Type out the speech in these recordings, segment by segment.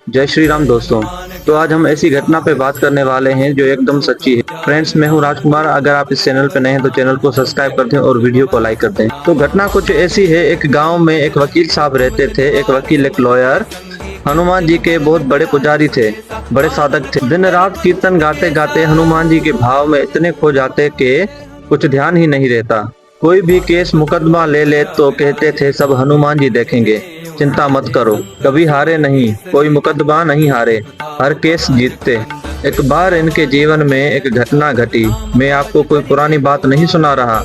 जय श्री राम दोस्तों। तो आज हम ऐसी घटना पे बात करने वाले हैं जो एकदम सच्ची है। फ्रेंड्स, मैं हूं राजकुमार। अगर आप इस चैनल पे नए हैं तो चैनल को सब्सक्राइब कर दें और वीडियो को लाइक कर दें। तो घटना कुछ ऐसी है। एक गांव में एक वकील साहब रहते थे। एक वकील, एक लॉयर, हनुमान जी के बहुत बड़े पुजारी थे, बड़े साधक थे। दिन रात कीर्तन गाते गाते हनुमान जी के भाव में इतने खो जाते कि कुछ ध्यान ही नहीं रहता। कोई भी केस मुकदमा ले ले तो कहते थे सब हनुमान जी देखेंगे, चिंता मत करो, कभी हारे नहीं, कोई मुकदमा नहीं हारे, हर केस जीतते। एक बार इनके जीवन में एक घटना घटी। मैं आपको कोई पुरानी बात नहीं सुना रहा,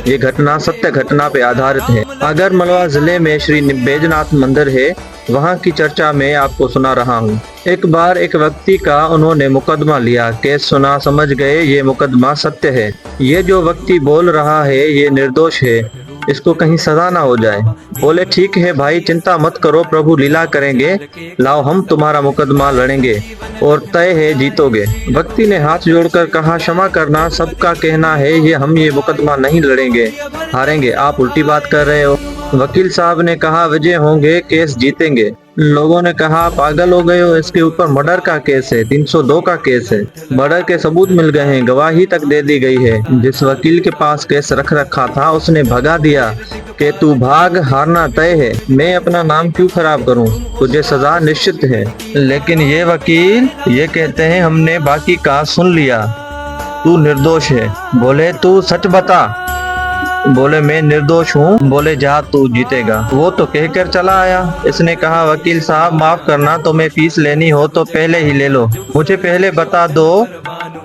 ये घटना सत्य घटना पे आधारित है। आगर मालवा जिले में श्री बैजनाथ मंदिर है, वहाँ की चर्चा मैं आपको सुना रहा हूँ। एक बार एक व्यक्ति का उन्होंने मुकदमा लिया। केस सुना, समझ गए ये मुकदमा सत्य है, ये जो व्यक्ति बोल रहा है ये निर्दोष है, इसको कहीं सजा ना हो जाए। बोले ठीक है भाई, चिंता मत करो, प्रभु लीला करेंगे, लाओ हम तुम्हारा मुकदमा लड़ेंगे और तय है जीतोगे। व्यक्ति ने हाथ जोड़कर कहा क्षमा करना, सबका कहना है ये हम ये मुकदमा नहीं लड़ेंगे, हारेंगे, आप उल्टी बात कर रहे हो। वकील साहब ने कहा विजय होंगे, केस जीतेंगे। लोगों ने कहा पागल हो गए हो, इसके ऊपर मर्डर का केस है, 302 का केस है, मर्डर के सबूत मिल गए हैं, गवाही तक दे दी गई है। जिस वकील के पास केस रख रखा था उसने भगा दिया कि तू भाग, हारना तय है, मैं अपना नाम क्यों खराब करूं, तुझे सजा निश्चित है। लेकिन ये वकील ये कहते हैं हमने बाकी का सुन लिया, तू निर्दोष है। बोले तू सच बता। बोले मैं निर्दोष हूँ। बोले जा तू जीतेगा। वो तो कहकर चला आया। इसने कहा वकील साहब माफ करना, तुम्हें फीस लेनी हो तो पहले ही ले लो, मुझे पहले बता दो,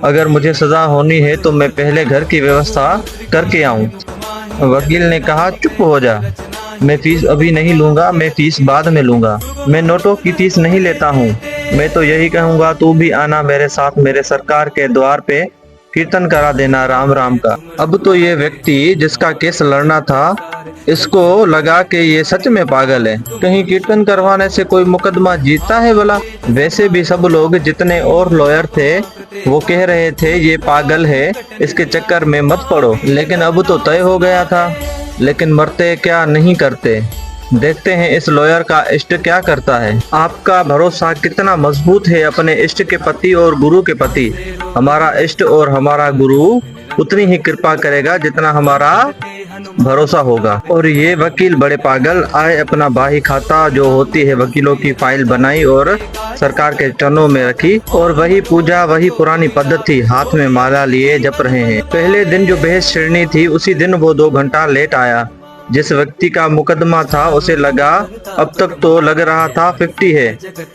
अगर मुझे सजा होनी है तो मैं पहले घर की व्यवस्था करके आऊँ। वकील ने कहा चुप हो जा, मैं फीस अभी नहीं लूंगा, मैं फीस बाद में लूंगा, मैं नोटों की फीस नहीं लेता हूँ। मैं तो यही कहूँगा तू भी आना मेरे साथ, मेरे सरकार के द्वार पे कीर्तन करा देना राम राम का। अब तो ये व्यक्ति जिसका केस लड़ना था, इसको लगा कि ये सच में पागल है, कहीं कीर्तन करवाने से कोई मुकदमा जीतता है भला। वैसे भी सब लोग जितने और लॉयर थे वो कह रहे थे ये पागल है, इसके चक्कर में मत पड़ो। लेकिन अब तो तय हो गया था। लेकिन मरते क्या नहीं करते। देखते हैं इस लॉयर का इष्ट क्या करता है। आपका भरोसा कितना मजबूत है अपने इष्ट के प्रति और गुरु के प्रति। हमारा इष्ट और हमारा गुरु उतनी ही कृपा करेगा जितना हमारा भरोसा होगा। और ये वकील बड़े पागल आए, अपना बाही खाता जो होती है वकीलों की फाइल बनाई और सरकार के चरणों में रखी, और वही पूजा, वही पुरानी पद्धति, हाथ में माला लिए जप रहे हैं। पहले दिन जो बहस छिड़नी थी उसी दिन वो 2 घंटा लेट आया। जिस व्यक्ति का मुकदमा था उसे लगा, अब तक तो लग रहा था 50 है,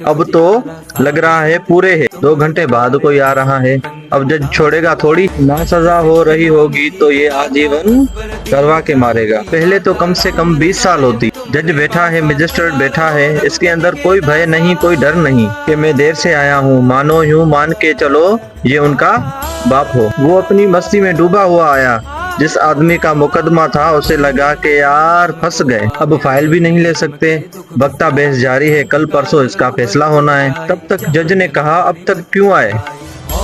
अब तो लग रहा है पूरे है। 2 घंटे बाद कोई आ रहा है। अब जज छोड़ेगा थोड़ी ना, सजा हो रही होगी तो ये आजीवन करवा के मारेगा। पहले तो कम से कम 20 साल होती। जज बैठा है, मजिस्ट्रेट बैठा है, इसके अंदर कोई भय नहीं, कोई डर नहीं कि मैं देर से आया हूँ, मानो यूं मान के चलो ये उनका बाप हो। वो अपनी मस्ती में डूबा हुआ आया। जिस आदमी का मुकदमा था उसे लगा कि यार फंस गए, अब फाइल भी नहीं ले सकते, बख्ता बहस जारी है, कल परसों इसका फैसला होना है। तब तक जज ने कहा अब तक क्यों आए।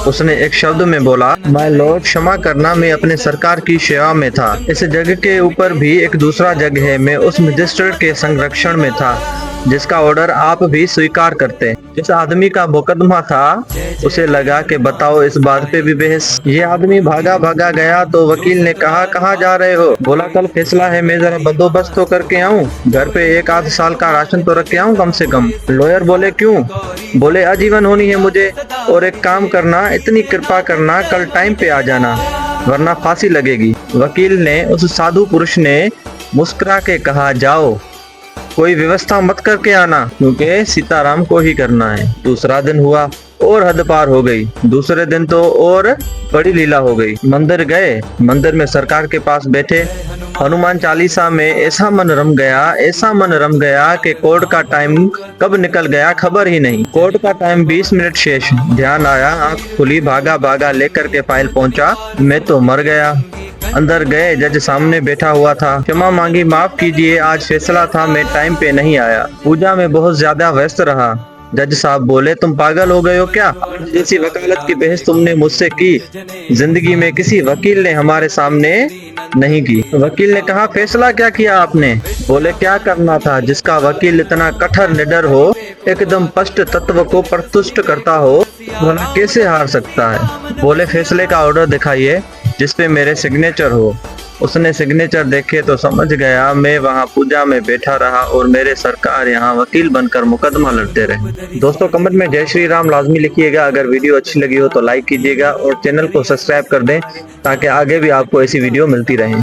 उसने एक शब्द में बोला माय लॉर्ड क्षमा करना, मैं अपने सरकार की सेवा में था। इस जग के ऊपर भी एक दूसरा जग है, मैं उस मजिस्ट्रेट के संरक्षण में था जिसका ऑर्डर आप भी स्वीकार करते। जिस आदमी का मुकदमा था उसे लगा कि बताओ इस बात पे भी बहस। ये आदमी भागा भागा गया तो वकील ने कहा कहाँ जा रहे हो। बोला कल फैसला है, मैं जरा बंदोबस्त तो करके आऊँ, घर पे 1 आध साल का राशन तो रख के आऊँ कम से कम। लॉयर बोले क्यों। बोले आजीवन होनी है मुझे, और एक काम करना, इतनी कृपा करना, कल टाइम पे आ जाना वरना फांसी लगेगी। वकील ने, उस साधु पुरुष ने मुस्कुरा के कहा जाओ, कोई व्यवस्था मत करके आना, क्योंकि सीताराम को ही करना है। दूसरा दिन हुआ और हद पार हो गई। दूसरे दिन तो और बड़ी लीला हो गई। मंदिर गए, मंदिर में सरकार के पास बैठे, हनुमान चालीसा में ऐसा मन रम गया, ऐसा मन रम गया कि कोर्ट का टाइम कब निकल गया खबर ही नहीं। कोर्ट का टाइम 20 मिनट शेष। ध्यान आया, आंख खुली, भागा भागा लेकर के फाइल पहुंचा, मैं तो मर गया। अंदर गए, जज सामने बैठा हुआ था। क्षमा मांगी, माफ कीजिए, आज फैसला था, मैं टाइम पे नहीं आया, पूजा में बहुत ज्यादा व्यस्त रहा, जज साहब बोले, तुम पागल हो गए हो क्या? जैसी वकालत की बहस तुमने मुझसे की, जिंदगी में किसी वकील ने हमारे सामने नहीं की। वकील ने कहा, फैसला क्या किया आपने? बोले, क्या करना था? जिसका वकील इतना कठोर निडर हो, एकदम स्पष्ट तत्व को प्रस्तुत करता हो, वह कैसे हार सकता है? बोले, फैसले का ऑर्डर दिखाइए जिसपे मेरे सिग्नेचर हो। उसने सिग्नेचर देखे तो समझ गया। मैं वहां पूजा में बैठा रहा और मेरे सरकार यहाँ वकील बनकर मुकदमा लड़ते रहे। दोस्तों, कमेंट में जय श्री राम लाजमी लिखिएगा। अगर वीडियो अच्छी लगी हो तो लाइक कीजिएगा और चैनल को सब्सक्राइब कर दें ताकि आगे भी आपको ऐसी वीडियो मिलती रहे।